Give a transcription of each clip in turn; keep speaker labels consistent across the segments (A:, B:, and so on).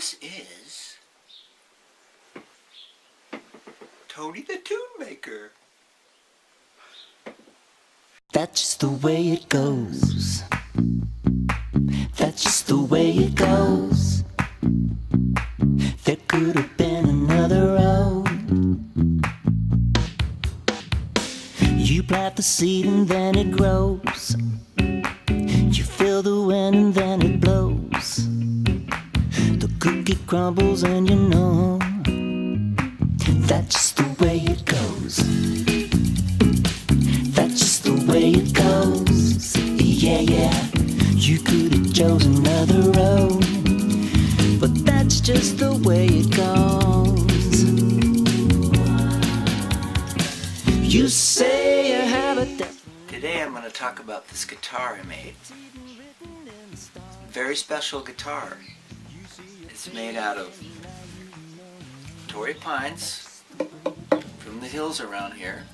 A: This is Tony the Tunemaker.
B: That's just the way it goes. That's just the way it goes. There could have been another road. You plant the seed and then it grows. You feel the wind and then it blows. The cookie crumbles and you know that's just the way it goes. That's just the way it goes. Yeah, yeah. You could have chosen another road, but that's just the way it goes. You say I have a
A: Today I'm going to talk about this guitar I made. Very special guitar. It's made out of Torrey pines from the hills around here,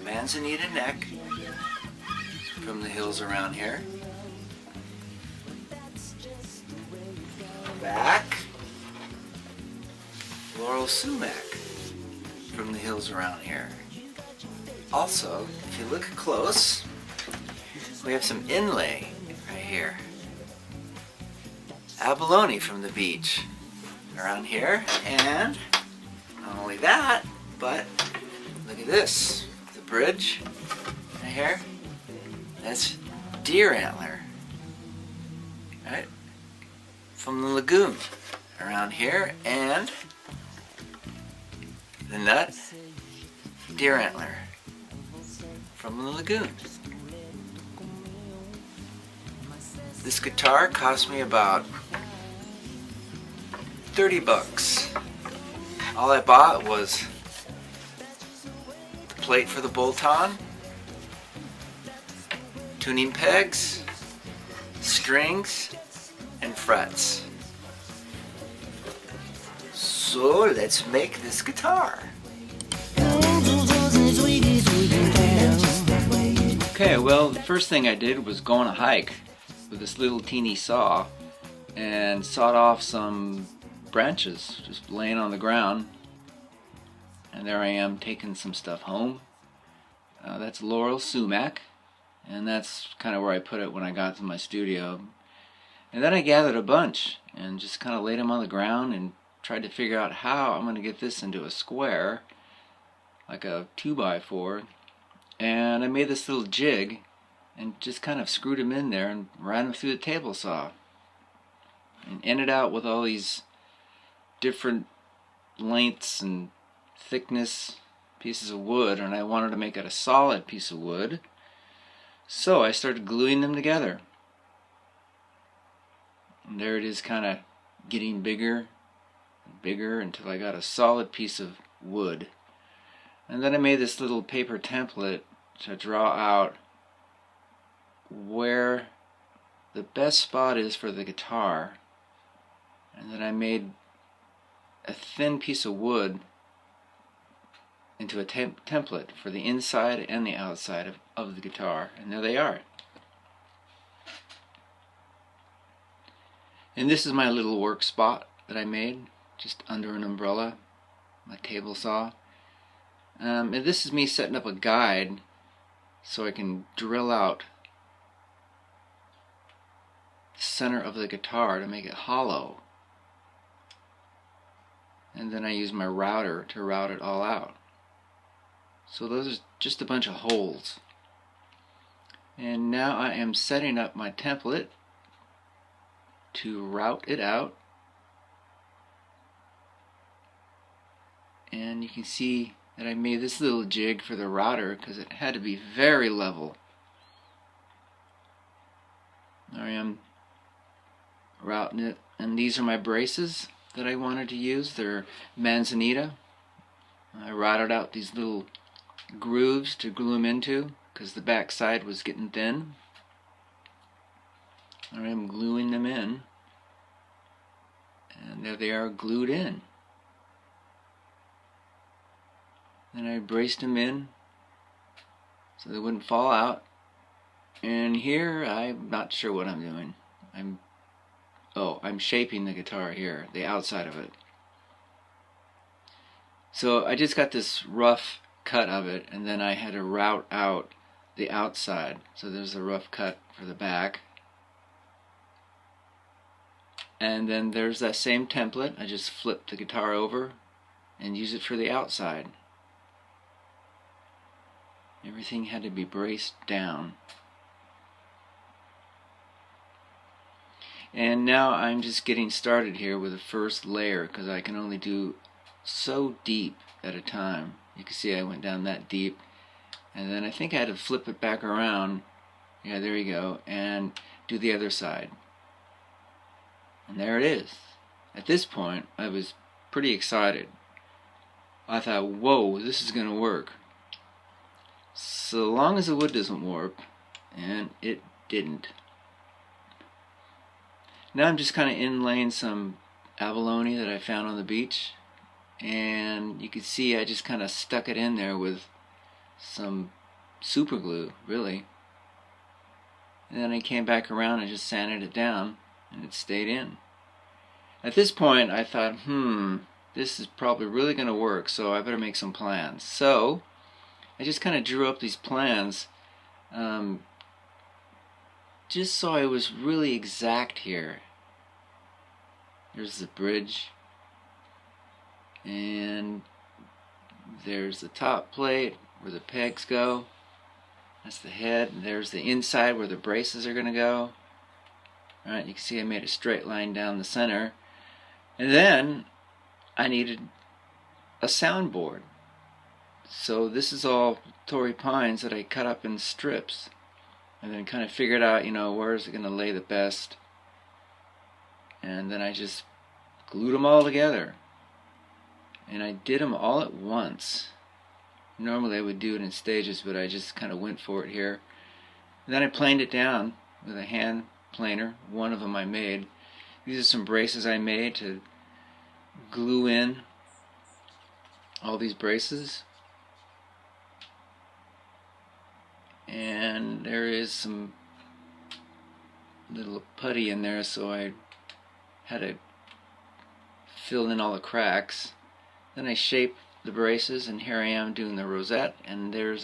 A: manzanita neck from the hills around here, back laurel sumac from the hills around here. Also, if you look close, we have some inlay right here. Abalone from the beach around here, and not only that, but look at this, the bridge right here. That's deer antler, right, from the lagoon around here, and the nut, deer antler from the lagoon. This guitar cost me about 30 bucks. All I bought was the plate for the bolt-on, tuning pegs, strings, and frets. So let's make this guitar. Okay, well, the first thing I did was go on a hike with this little teeny saw and sawed off some branches just laying on the ground, and there I am taking some stuff home. That's laurel sumac, and that's kind of where I put it when I got to my studio. And then I gathered a bunch and just kind of laid them on the ground and tried to figure out how I'm going to get this into a square, like a 2x4. And I made this little jig and just kind of screwed them in there and ran them through the table saw. And ended out with all these different lengths and thickness pieces of wood, and I wanted to make it a solid piece of wood. So I started gluing them together. And there it is, kind of getting bigger and bigger until I got a solid piece of wood. And then I made this little paper template to draw out where the best spot is for the guitar. And then I made a thin piece of wood into a template for the inside and the outside of the guitar. And there they are. And this is my little work spot that I made, just under an umbrella, my table saw. And this is me setting up a guide so I can drill out the center of the guitar to make it hollow. And then I use my router to route it all out. So those are just a bunch of holes. And now I am setting up my template to route it out. And you can see that I made this little jig for the router because it had to be very level. There I am routing it, and these are my braces that I wanted to use. They're manzanita. I routed out these little grooves to glue them into because the back side was getting thin. I am gluing them in, and there they are glued in. Then I braced them in so they wouldn't fall out. And here I'm not sure what I'm doing. I'm I'm shaping the guitar here, the outside of it. So I just got this rough cut of it, and then I had to route out the outside. So there's a rough cut for the back. And then there's that same template. I just flip the guitar over and use it for the outside. Everything had to be braced down. And now I'm just getting started here with the first layer, because I can only do so deep at a time. You can see I went down that deep, and then I think I had to flip it back around. Yeah, there you go, and do the other side. And there it is. At this point, I was pretty excited. I thought, whoa, this is going to work. So long as the wood doesn't warp, and it didn't. Now I'm just kind of inlaying some abalone that I found on the beach, and you can see I just kind of stuck it in there with some super glue, really. And then I came back around and just sanded it down, and it stayed in. At this point I thought, this is probably really going to work, so I better make some plans. So I just kind of drew up these plans just so I was really exact here. There's the bridge, and there's the top plate where the pegs go. That's the head, and there's the inside where the braces are going to go. Alright, you can see I made a straight line down the center. And then I needed a soundboard. So this is all Torrey pines that I cut up in strips, and then kind of figured out, where is it going to lay the best. And then I just glued them all together. And I did them all at once. Normally I would do it in stages, but I just kind of went for it here. And then I planed it down with a hand planer. One of them I made. These are some braces I made to glue in all these braces. And there is some little putty in there, so I had to fill in all the cracks. Then I shaped the braces, and here I am doing the rosette, and there it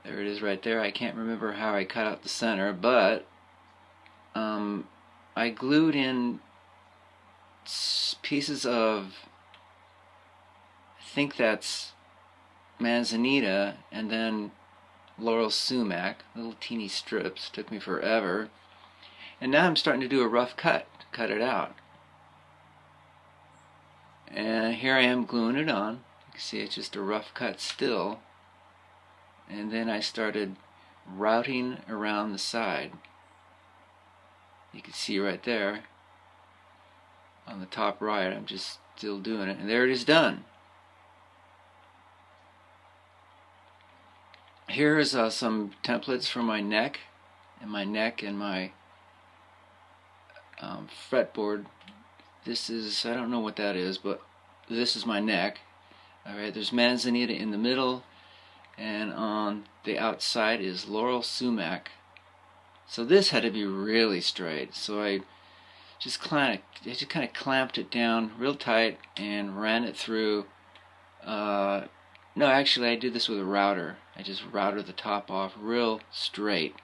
A: is right there. I can't remember how I cut out the center, but I glued in pieces of, I think that's manzanita, and then laurel sumac, little teeny strips. Took me forever. And now I'm starting to do a rough cut to cut it out. And here I am gluing it on. You can see it's just a rough cut still. And then I started routing around the side. You can see right there on the top right, I'm just still doing it. And there it is done. Here is some templates for my neck and my fretboard. This is, I don't know what that is, but this is my neck. Alright, there's manzanita in the middle, and on the outside is laurel sumac. So this had to be really straight, so I just kind of clamped it down real tight and ran it through. No, actually I did this with a router. I just routed the top off real straight,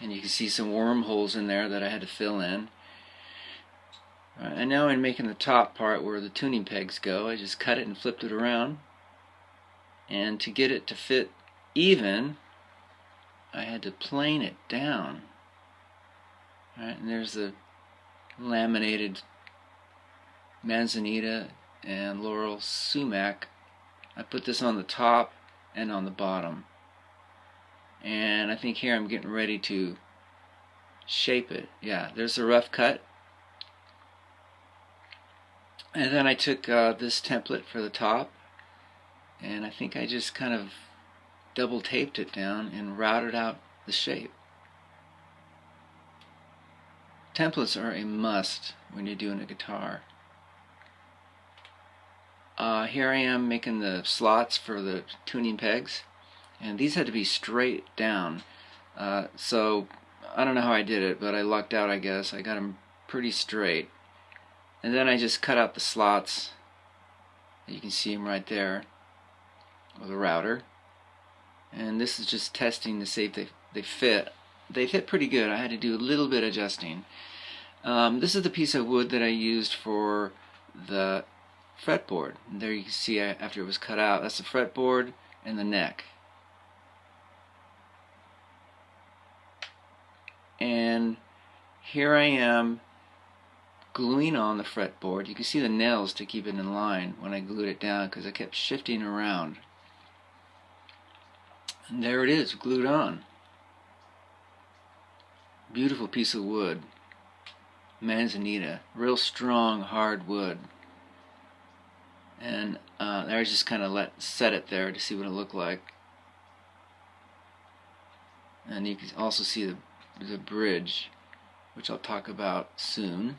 A: and you can see some wormholes in there that I had to fill in. And now I'm making the top part where the tuning pegs go. I just cut it and flipped it around, and to get it to fit even, I had to plane it down. Alright, and there's the laminated manzanita and laurel sumac. I put this on the top and on the bottom, and I think here I'm getting ready to shape it. Yeah, there's a rough cut. And then I took this template for the top, and I think I just kind of double taped it down and routed out the shape. Templates are a must when you're doing a guitar. Here I am making the slots for the tuning pegs, and these had to be straight down. So I don't know how I did it, but I lucked out, I guess. I got them pretty straight. And then I just cut out the slots. You can see them right there with a router. And this is just testing to see if they fit. They fit pretty good. I had to do a little bit adjusting. This is the piece of wood that I used for the fretboard. And there you can see after it was cut out, that's the fretboard and the neck. And here I am gluing on the fretboard. You can see the nails to keep it in line when I glued it down because I kept shifting around. And there it is, glued on. Beautiful piece of wood. Manzanita. Real strong, hard wood. And I just kind of set it there to see what it looked like. And you can also see the bridge, which I'll talk about soon.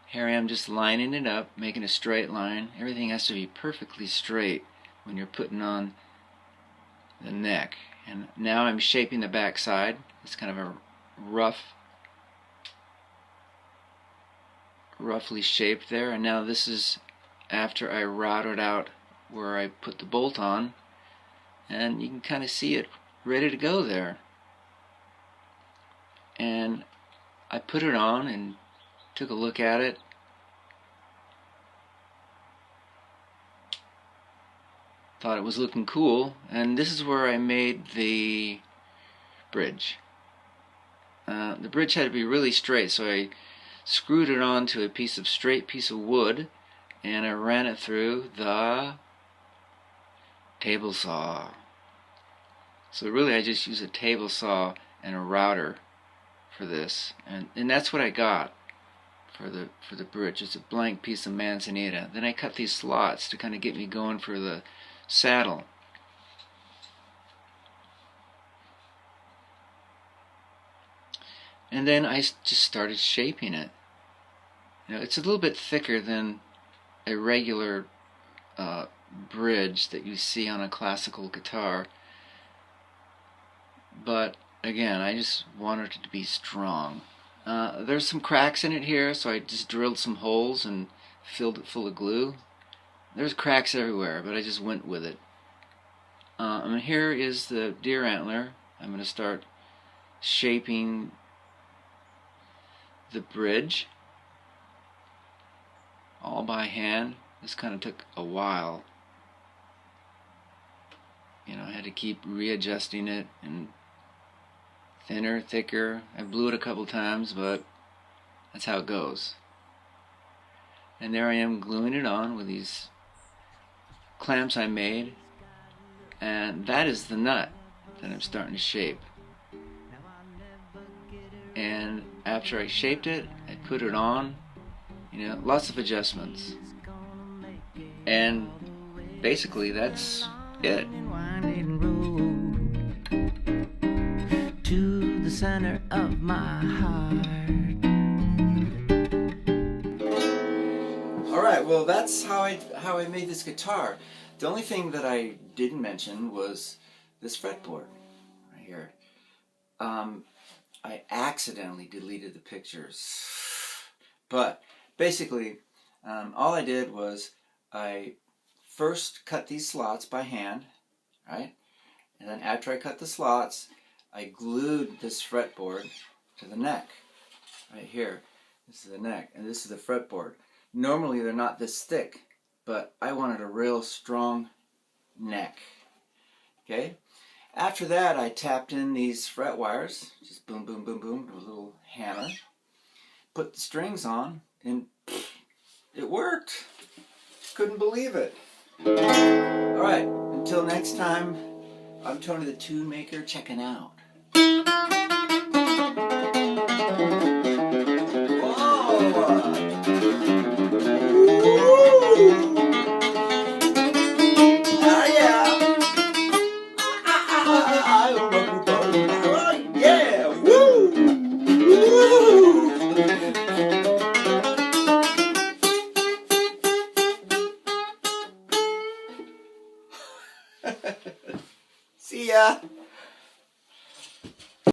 A: Here I am just lining it up, making a straight line. Everything has to be perfectly straight when you're putting on the neck. And now I'm shaping the back side. It's kind of a roughly shaped there. And now this is after I routed out where I put the bolt on. And you can kind of see it ready to go there. And I put it on and took a look at it. Thought it was looking cool, and this is where I made the bridge. The bridge had to be really straight, so I screwed it onto a straight piece of wood, and I ran it through the table saw. So really I just used a table saw and a router for this, and that's what I got for the bridge. It's a blank piece of manzanita. Then I cut these slots to kind of get me going for the saddle. And then I just started shaping it. You know, it's a little bit thicker than a regular bridge that you see on a classical guitar, but again, I just wanted it to be strong. There's some cracks in it here, so I just drilled some holes and filled it full of glue. There's cracks everywhere, but I just went with it. And here is the deer antler. I'm going to start shaping the bridge all by hand. This kind of took a while. You know, I had to keep readjusting it, and thinner, thicker. I blew it a couple times, but that's how it goes. And there I am gluing it on with these clamps I made, and that is the nut that I'm starting to shape. And after I shaped it, I put it on, you know, lots of adjustments. And basically that's it.
B: To the center of my heart.
A: Alright, well that's how I made this guitar. The only thing that I didn't mention was this fretboard right here. I accidentally deleted the pictures. But basically, all I did was I first cut these slots by hand, right? And then after I cut the slots, I glued this fretboard to the neck, right here. This is the neck, and this is the fretboard. Normally they're not this thick, but I wanted a real strong neck. Okay? After that, I tapped in these fret wires, just boom, boom, boom, boom, with a little hammer. Put the strings on, and it worked. Couldn't believe it. Alright, until next time, I'm Tonythetunemaker checking out. See ya!